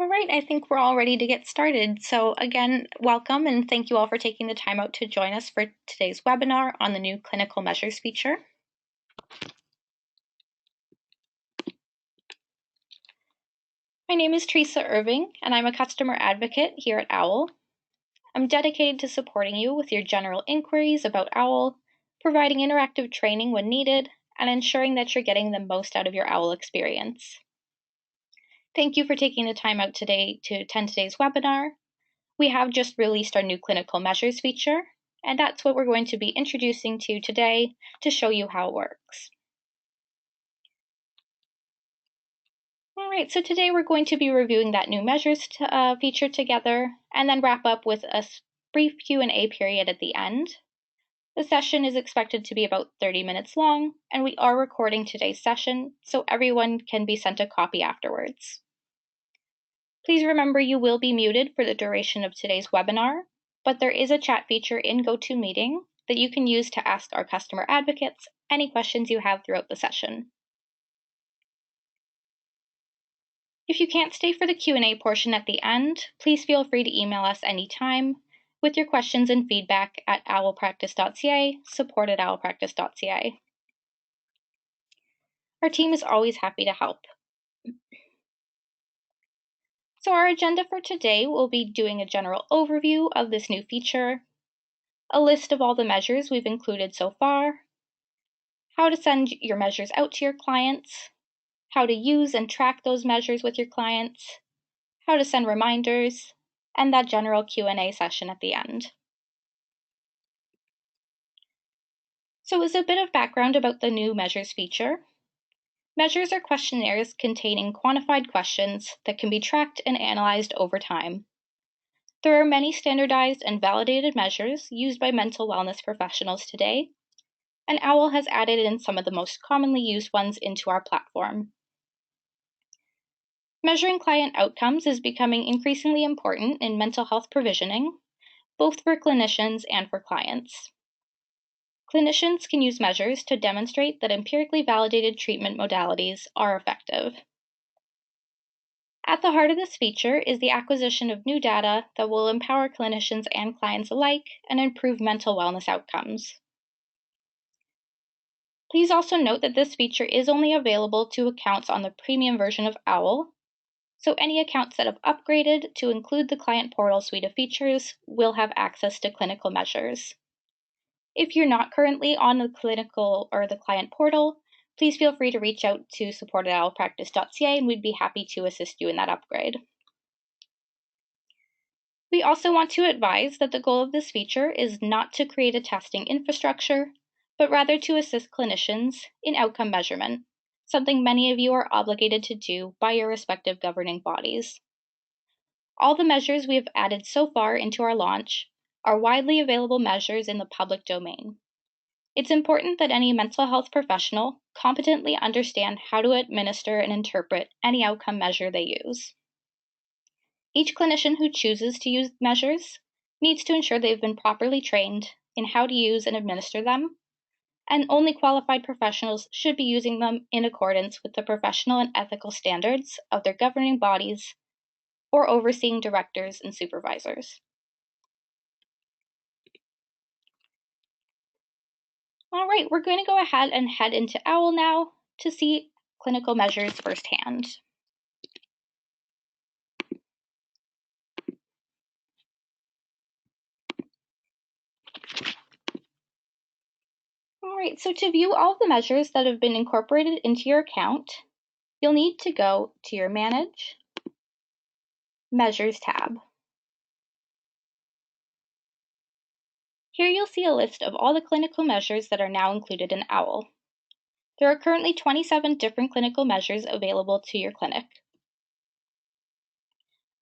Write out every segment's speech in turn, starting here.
All right, I think we're all ready to get started. So again, welcome and thank you all for taking the time out to join us for today's webinar on the new clinical measures feature. My name is Teresa Irving and I'm a customer advocate here at OWL. I'm dedicated to supporting you with your general inquiries about OWL, providing interactive training when needed, and ensuring that you're getting the most out of your OWL experience. Thank you for taking the time out today to attend today's webinar. We have just released our new clinical measures feature, and that's what we're going to be introducing to you today to show you how it works. All right, so today we're going to be reviewing that new measures feature together and then wrap up with a brief Q&A period at the end. The session is expected to be about 30 minutes long, and we are recording today's session so everyone can be sent a copy afterwards. Please remember you will be muted for the duration of today's webinar, but there is a chat feature in GoToMeeting that you can use to ask our customer advocates any questions you have throughout the session. If you can't stay for the Q&A portion at the end, please feel free to email us anytime with your questions and feedback at owlpractice.ca, support@owlpractice.ca. Our team is always happy to help. So our agenda for today will be doing a general overview of this new feature, a list of all the measures we've included so far, how to send your measures out to your clients, how to use and track those measures with your clients, how to send reminders, and that general Q&A session at the end. So as a bit of background about the new measures feature, measures are questionnaires containing quantified questions that can be tracked and analyzed over time. There are many standardized and validated measures used by mental wellness professionals today, and OWL has added in some of the most commonly used ones into our platform. Measuring client outcomes is becoming increasingly important in mental health provisioning, both for clinicians and for clients. Clinicians can use measures to demonstrate that empirically validated treatment modalities are effective. At the heart of this feature is the acquisition of new data that will empower clinicians and clients alike and improve mental wellness outcomes. Please also note that this feature is only available to accounts on the premium version of OWL, so any accounts that have upgraded to include the Client Portal suite of features will have access to clinical measures. If you're not currently on the clinical or the Client Portal, please feel free to reach out to support@owlpractice.ca and we'd be happy to assist you in that upgrade. We also want to advise that the goal of this feature is not to create a testing infrastructure, but rather to assist clinicians in outcome measurement, something many of you are obligated to do by your respective governing bodies. All the measures we have added so far into our launch are widely available measures in the public domain. It's important that any mental health professional competently understand how to administer and interpret any outcome measure they use. Each clinician who chooses to use measures needs to ensure they've been properly trained in how to use and administer them, and only qualified professionals should be using them in accordance with the professional and ethical standards of their governing bodies or overseeing directors and supervisors. All right, we're going to go ahead and head into OWL now to see clinical measures firsthand. All right, so to view all of the measures that have been incorporated into your account, you'll need to go to your Manage, Measures tab. Here you'll see a list of all the clinical measures that are now included in OWL. There are currently 27 different clinical measures available to your clinic.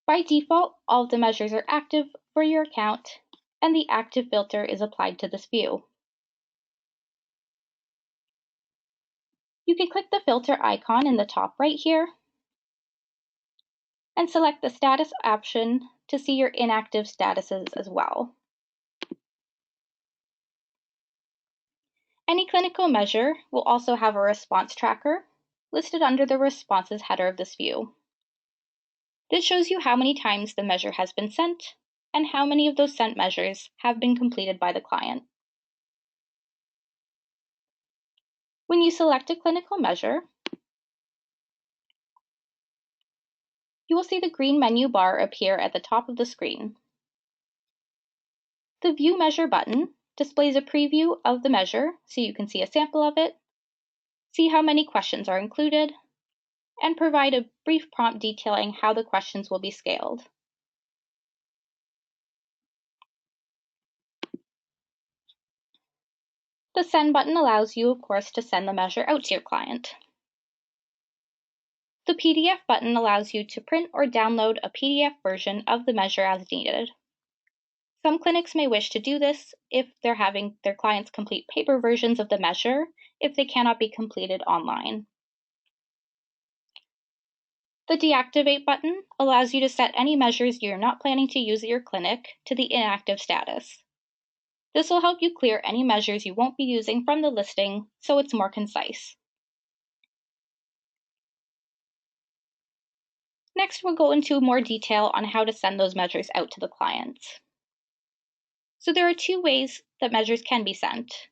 By default, all of the measures are active for your account, and the active filter is applied to this view. You can click the filter icon in the top right here and select the status option to see your inactive statuses as well. Any clinical measure will also have a response tracker listed under the responses header of this view. This shows you how many times the measure has been sent and how many of those sent measures have been completed by the client. When you select a clinical measure, you will see the green menu bar appear at the top of the screen. The View Measure button displays a preview of the measure so you can see a sample of it, see how many questions are included, and provide a brief prompt detailing how the questions will be scaled. The Send button allows you, of course, to send the measure out to your client. The PDF button allows you to print or download a PDF version of the measure as needed. Some clinics may wish to do this if they're having their clients complete paper versions of the measure if they cannot be completed online. The Deactivate button allows you to set any measures you're not planning to use at your clinic to the inactive status. This will help you clear any measures you won't be using from the listing so it's more concise. Next, we'll go into more detail on how to send those measures out to the clients. So there are two ways that measures can be sent.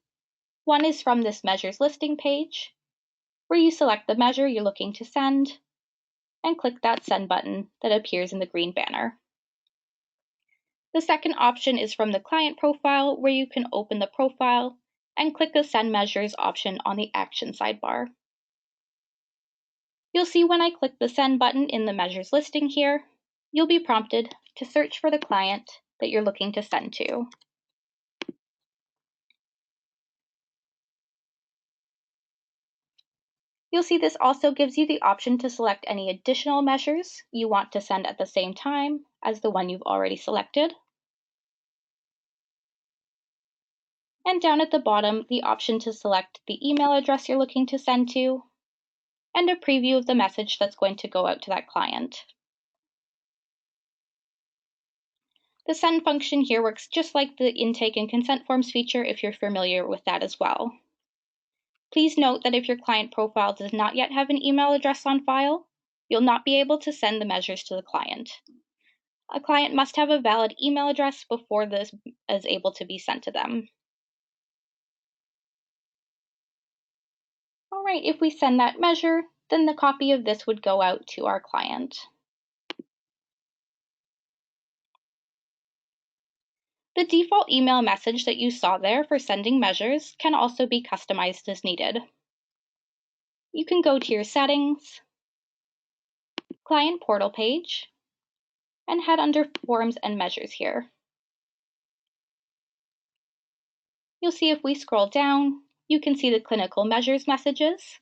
One is from this measures listing page, where you select the measure you're looking to send and click that send button that appears in the green banner. The second option is from the client profile, where you can open the profile and click the Send Measures option on the Action sidebar. You'll see when I click the Send button in the measures listing here, you'll be prompted to search for the client that you're looking to send to. You'll see this also gives you the option to select any additional measures you want to send at the same time as the one you've already selected. And down at the bottom, the option to select the email address you're looking to send to, and a preview of the message that's going to go out to that client. The send function here works just like the intake and consent forms feature if you're familiar with that as well. Please note that if your client profile does not yet have an email address on file, you'll not be able to send the measures to the client. A client must have a valid email address before this is able to be sent to them. All right, if we send that measure, then the copy of this would go out to our client. The default email message that you saw there for sending measures can also be customized as needed. You can go to your settings, client portal page, and head under Forms and Measures here. You'll see if we scroll down, you can see the clinical measures messages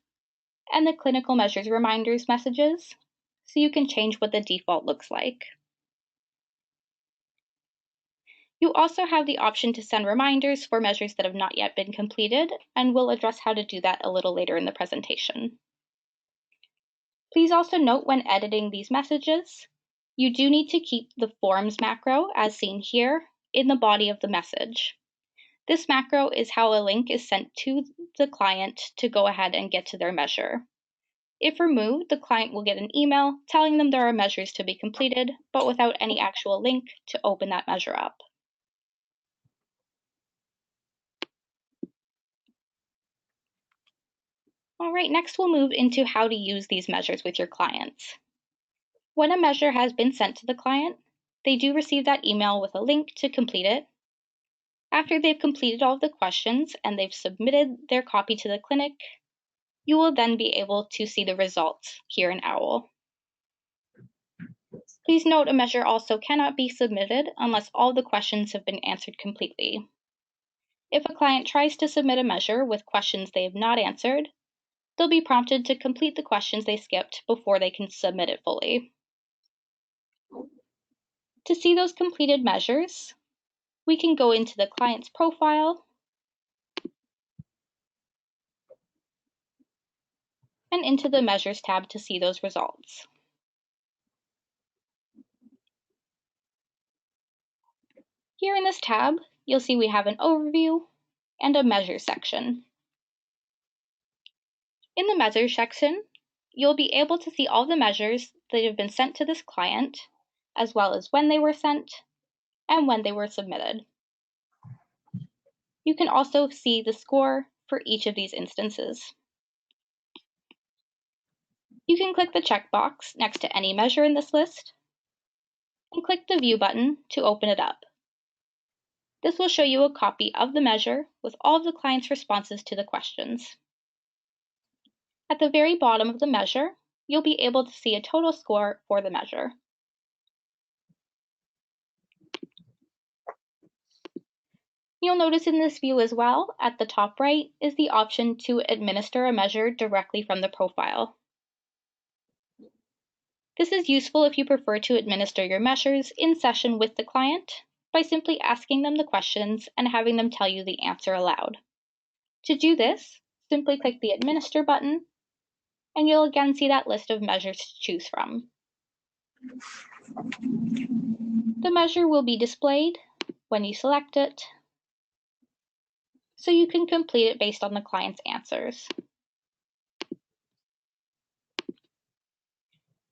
and the clinical measures reminders messages, so you can change what the default looks like. You also have the option to send reminders for measures that have not yet been completed, and we'll address how to do that a little later in the presentation. Please also note when editing these messages, you do need to keep the Forms macro, as seen here, in the body of the message. This macro is how a link is sent to the client to go ahead and get to their measure. If removed, the client will get an email telling them there are measures to be completed, but without any actual link to open that measure up. All right, next we'll move into how to use these measures with your clients. When a measure has been sent to the client, they do receive that email with a link to complete it. After they've completed all of the questions and they've submitted their copy to the clinic, you will then be able to see the results here in OWL. Please note a measure also cannot be submitted unless all the questions have been answered completely. If a client tries to submit a measure with questions they have not answered, they'll be prompted to complete the questions they skipped before they can submit it fully. To see those completed measures, we can go into the client's profile and into the Measures tab to see those results. Here in this tab, you'll see we have an overview and a measures section. In the measures section, you'll be able to see all the measures that have been sent to this client, as well as when they were sent and when they were submitted. You can also see the score for each of these instances. You can click the checkbox next to any measure in this list and click the View button to open it up. This will show you a copy of the measure with all of the client's responses to the questions. At the very bottom of the measure, you'll be able to see a total score for the measure. You'll notice in this view as well, at the top right, is the option to administer a measure directly from the profile. This is useful if you prefer to administer your measures in session with the client by simply asking them the questions and having them tell you the answer aloud. To do this, simply click the Administer button, and you'll again see that list of measures to choose from. The measure will be displayed when you select it, so you can complete it based on the client's answers.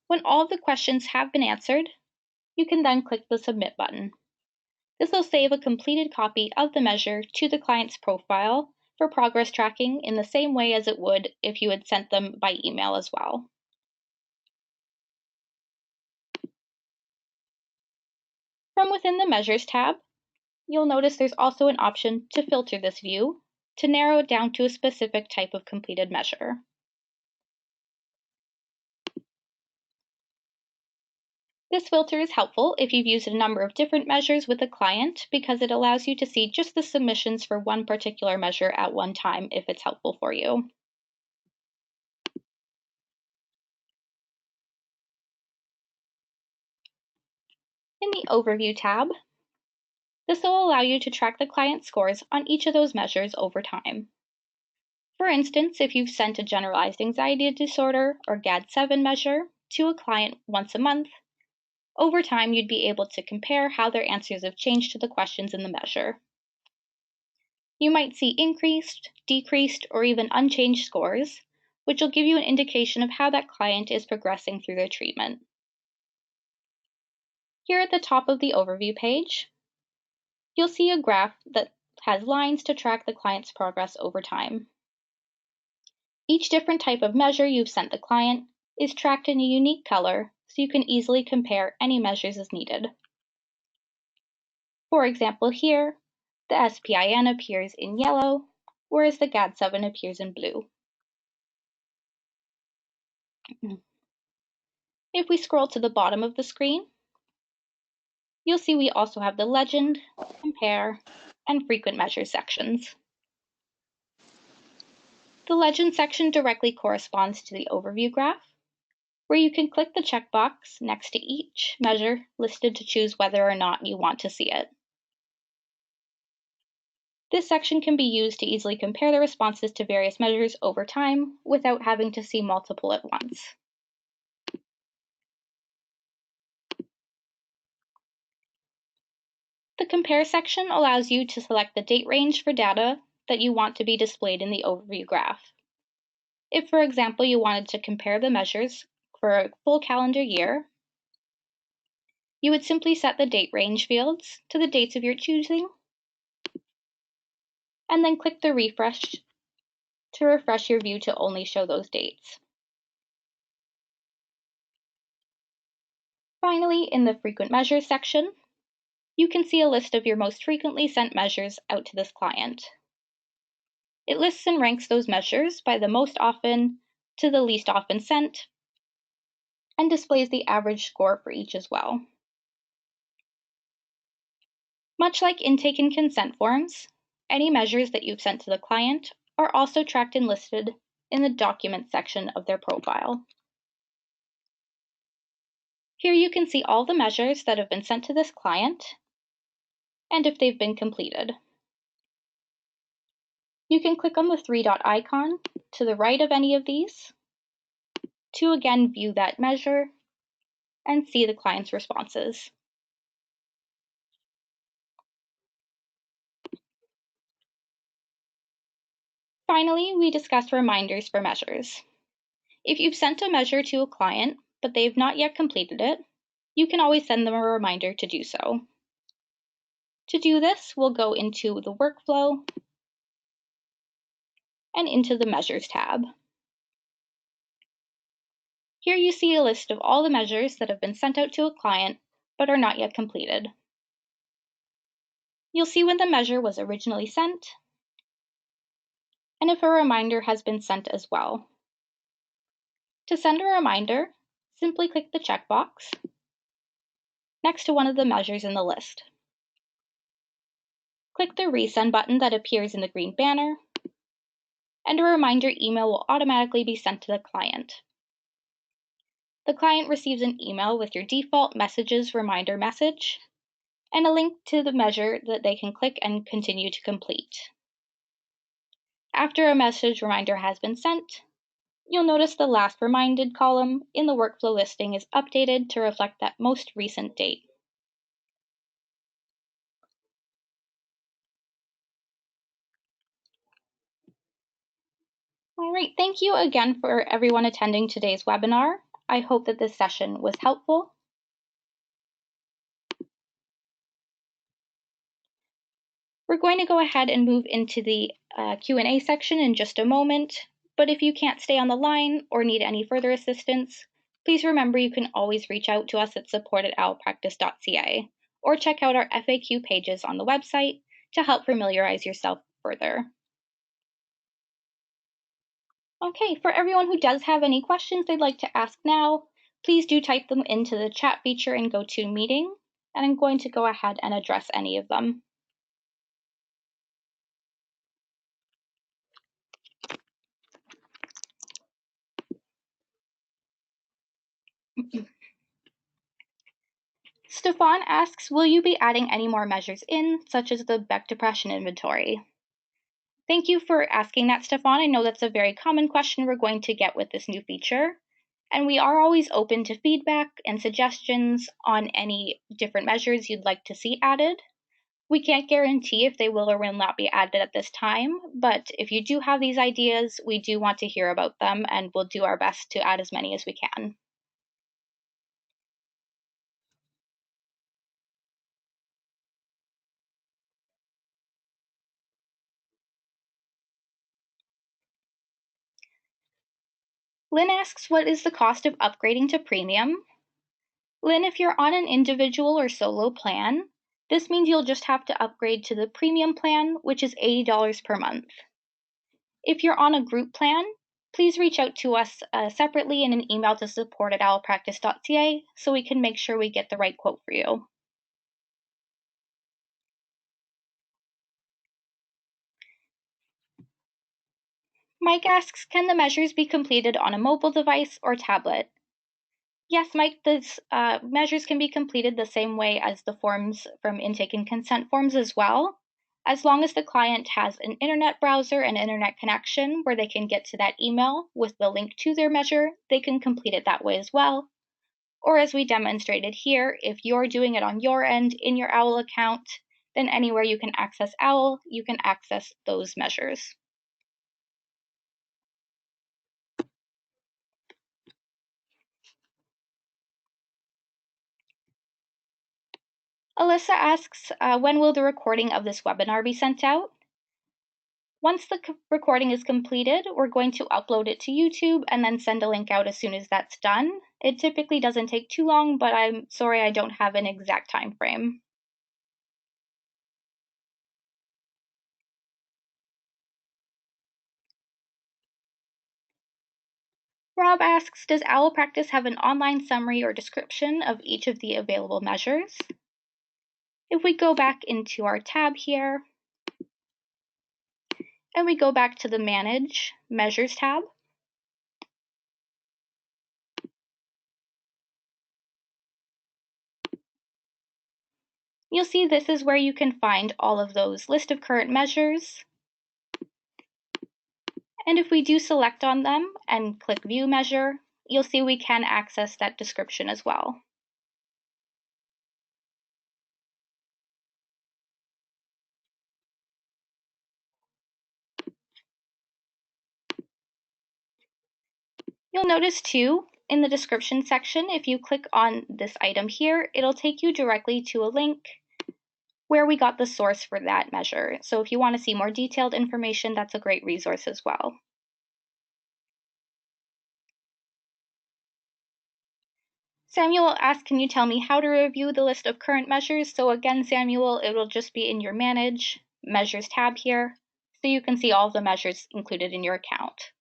When all of the questions have been answered, you can then click the Submit button. This will save a completed copy of the measure to the client's profile for progress tracking in the same way as it would if you had sent them by email as well. From within the Measures tab, you'll notice there's also an option to filter this view to narrow it down to a specific type of completed measure. This filter is helpful if you've used a number of different measures with a client because it allows you to see just the submissions for one particular measure at one time if it's helpful for you. In the Overview tab, this will allow you to track the client scores on each of those measures over time. For instance, if you've sent a generalized anxiety disorder or GAD-7 measure to a client once a month, over time you'd be able to compare how their answers have changed to the questions in the measure. You might see increased, decreased, or even unchanged scores, which will give you an indication of how that client is progressing through their treatment. Here at the top of the Overview page, you'll see a graph that has lines to track the client's progress over time. Each different type of measure you've sent the client is tracked in a unique color so you can easily compare any measures as needed. For example, here, the SPIN appears in yellow, whereas the GAD-7 appears in blue. If we scroll to the bottom of the screen, you'll see we also have the Legend, Compare, and Frequent Measures sections. The Legend section directly corresponds to the Overview graph, where you can click the checkbox next to each measure listed to choose whether or not you want to see it. This section can be used to easily compare the responses to various measures over time without having to see multiple at once. The Compare section allows you to select the date range for data that you want to be displayed in the Overview graph. If, for example, you wanted to compare the measures for a full calendar year, you would simply set the date range fields to the dates of your choosing, and then click the refresh to refresh your view to only show those dates. Finally, in the Frequent Measures section, you can see a list of your most frequently sent measures out to this client. It lists and ranks those measures by the most often to the least often sent, and displays the average score for each as well. Much like intake and consent forms, any measures that you've sent to the client are also tracked and listed in the Documents section of their profile. Here you can see all the measures that have been sent to this client and if they've been completed. You can click on the three-dot icon to the right of any of these to again view that measure and see the client's responses. Finally, we discuss reminders for measures. If you've sent a measure to a client but they've not yet completed it, you can always send them a reminder to do so. To do this, we'll go into the Workflow and into the Measures tab. Here you see a list of all the measures that have been sent out to a client but are not yet completed. You'll see when the measure was originally sent and if a reminder has been sent as well. To send a reminder, simply click the checkbox next to one of the measures in the list. Click the Resend button that appears in the green banner, and a reminder email will automatically be sent to the client. The client receives an email with your default messages reminder message and a link to the measure that they can click and continue to complete. After a message reminder has been sent, you'll notice the last reminded column in the workflow listing is updated to reflect that most recent date. All right, thank you again for everyone attending today's webinar. I hope that this session was helpful. We're going to go ahead and move into the Q&A section in just a moment, but if you can't stay on the line or need any further assistance, please remember you can always reach out to us at support@owlpractice.ca or check out our FAQ pages on the website to help familiarize yourself further. Okay, for everyone who does have any questions they'd like to ask now, please do type them into the chat feature in GoToMeeting, and I'm going to go ahead and address any of them. Stefan asks, will you be adding any more measures in, such as the Beck Depression inventory? Thank you for asking that, Stefan. I know that's a very common question we're going to get with this new feature. And we are always open to feedback and suggestions on any different measures you'd like to see added. We can't guarantee if they will or will not be added at this time, but if you do have these ideas, we do want to hear about them and we'll do our best to add as many as we can. Lynn asks, what is the cost of upgrading to premium? Lynn, if you're on an individual or solo plan, this means you'll just have to upgrade to the premium plan, which is $80 per month. If you're on a group plan, please reach out to us separately in an email to support@owlpractice.ca so we can make sure we get the right quote for you. Mike asks, can the measures be completed on a mobile device or tablet? Yes, Mike, these measures can be completed the same way as the forms from intake and consent forms as well. As long as the client has an internet browser and internet connection where they can get to that email with the link to their measure, they can complete it that way as well. Or as we demonstrated here, if you're doing it on your end in your OWL account, then anywhere you can access OWL, you can access those measures. Alyssa asks, when will the recording of this webinar be sent out? Once the recording is completed, we're going to upload it to YouTube and then send a link out as soon as that's done. It typically doesn't take too long, but I'm sorry I don't have an exact time frame. Rob asks, does OWL Practice have an online summary or description of each of the available measures? If we go back into our tab here, and we go back to the Manage Measures tab, you'll see this is where you can find all of those list of current measures. And if we do select on them and click View Measure, you'll see we can access that description as well. You'll notice too, in the description section, if you click on this item here, it'll take you directly to a link where we got the source for that measure. So if you want to see more detailed information, that's a great resource as well. Samuel asked, can you tell me how to review the list of current measures? So again, Samuel, it will just be in your Manage Measures tab here, so you can see all of the measures included in your account.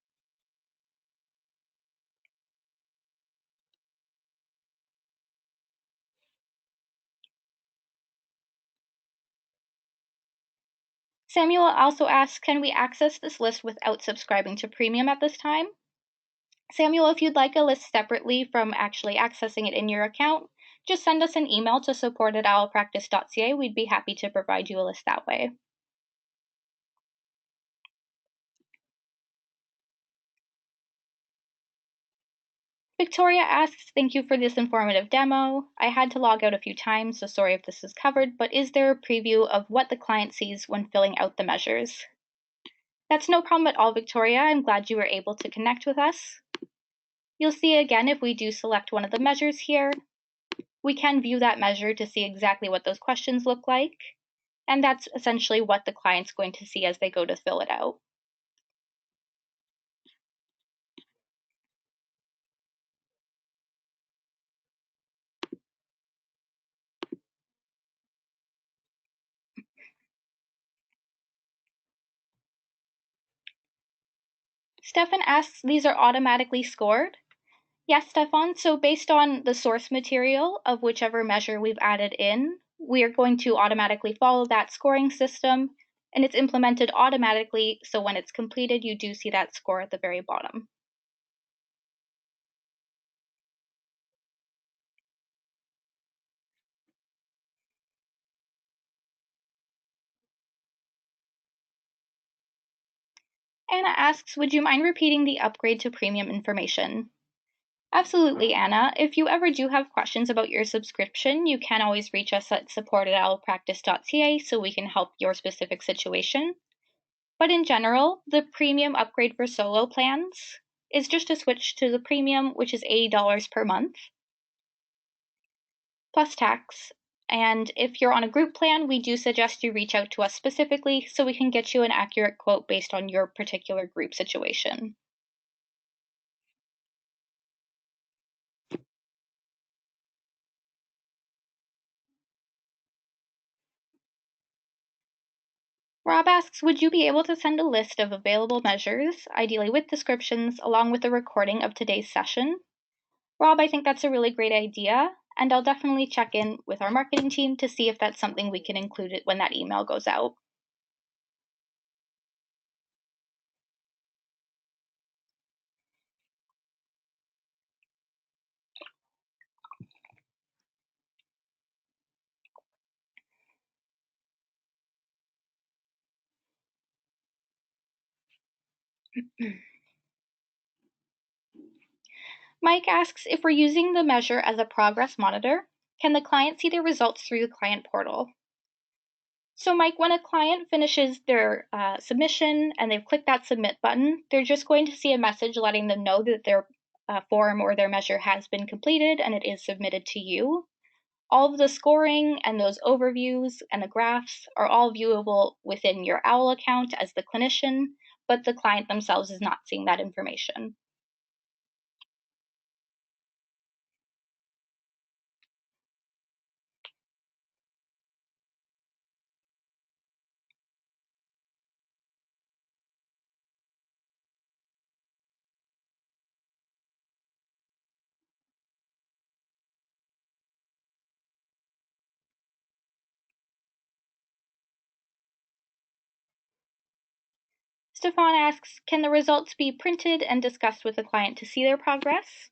Samuel also asks, can we access this list without subscribing to Premium at this time? Samuel, if you'd like a list separately from actually accessing it in your account, just send us an email to support@owlpractice.ca. We'd be happy to provide you a list that way. Victoria asks, thank you for this informative demo. I had to log out a few times, so sorry if this is covered, but is there a preview of what the client sees when filling out the measures? That's no problem at all, Victoria. I'm glad you were able to connect with us. You'll see again, if we do select one of the measures here, we can view that measure to see exactly what those questions look like. And that's essentially what the client's going to see as they go to fill it out. Stefan asks, these are automatically scored? Yes, Stefan. So based on the source material of whichever measure we've added in, we are going to automatically follow that scoring system, and it's implemented automatically. So when it's completed, you do see that score at the very bottom. Anna asks, would you mind repeating the upgrade to premium information? Absolutely, Anna. If you ever do have questions about your subscription, you can always reach us at support@owlpractice.ca so we can help your specific situation. But in general, the premium upgrade for solo plans is just a switch to the premium, which is $80 per month, plus tax. And if you're on a group plan, we do suggest you reach out to us specifically so we can get you an accurate quote based on your particular group situation. Rob asks, would you be able to send a list of available measures, ideally with descriptions, along with a recording of today's session? Rob, I think that's a really great idea, and I'll definitely check in with our marketing team to see if that's something we can include it when that email goes out. Mike asks, if we're using the measure as a progress monitor, can the client see the results through the client portal? So Mike, when a client finishes their submission and they've clicked that submit button, they're just going to see a message letting them know that their form or their measure has been completed and it is submitted to you. All of the scoring and those overviews and the graphs are all viewable within your OWL account as the clinician, but the client themselves is not seeing that information. Stefan asks, can the results be printed and discussed with the client to see their progress?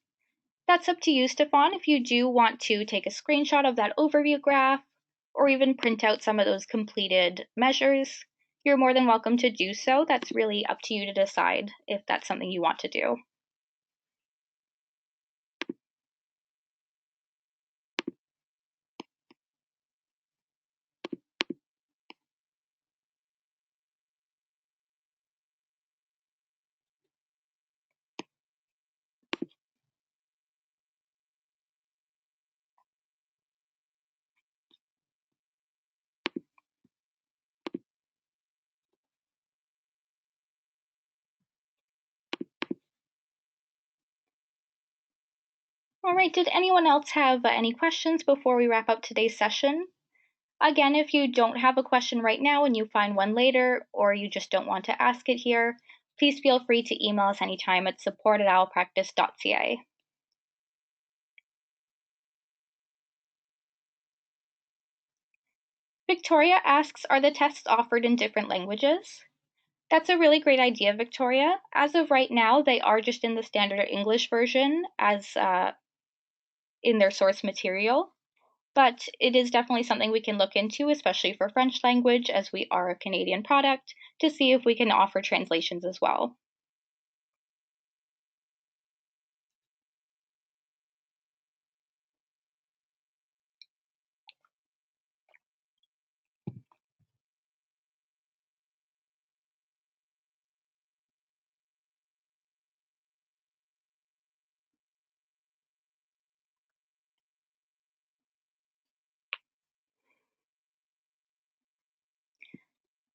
That's up to you, Stefan. If you do want to take a screenshot of that overview graph or even print out some of those completed measures, you're more than welcome to do so. That's really up to you to decide if that's something you want to do. All right, did anyone else have any questions before we wrap up today's session? Again, if you don't have a question right now and you find one later, or you just don't want to ask it here, please feel free to email us anytime at support@owlpractice.ca. Victoria asks, are the tests offered in different languages? That's a really great idea, Victoria. As of right now, they are just in the standard English version as in their source material, but it is definitely something we can look into, especially for French language, as we are a Canadian product, to see if we can offer translations as well.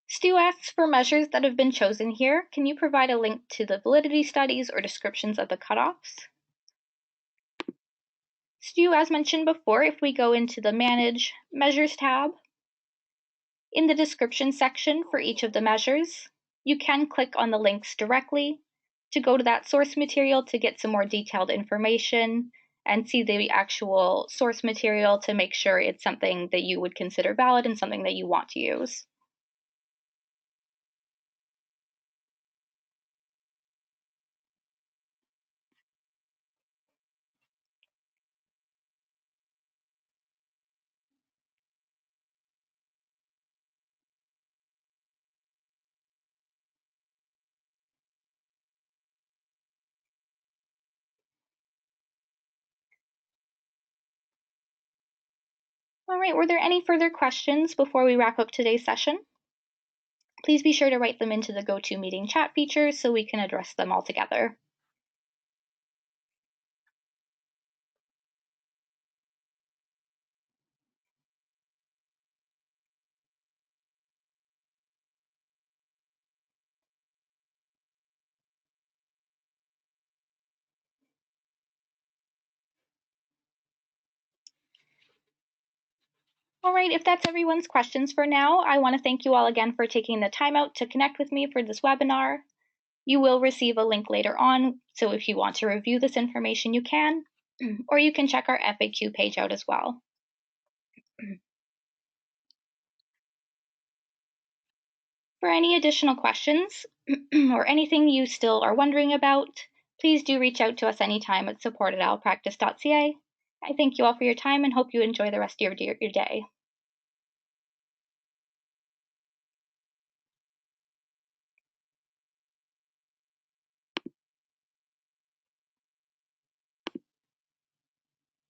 Stu asks, for measures that have been chosen here, can you provide a link to the validity studies or descriptions of the cutoffs? Stu, as mentioned before, if we go into the Manage Measures tab, in the description section for each of the measures, you can click on the links directly to go to that source material to get some more detailed information and see the actual source material to make sure it's something that you would consider valid and something that you want to use. All right, were there any further questions before we wrap up today's session? Please be sure to write them into the GoToMeeting chat feature so we can address them all together. All right, if that's everyone's questions for now, I want to thank you all again for taking the time out to connect with me for this webinar. You will receive a link later on, so if you want to review this information, you can, or you can check our FAQ page out as well. For any additional questions or anything you still are wondering about, please do reach out to us anytime at support@owlpractice.ca. I thank you all for your time and hope you enjoy the rest of your day.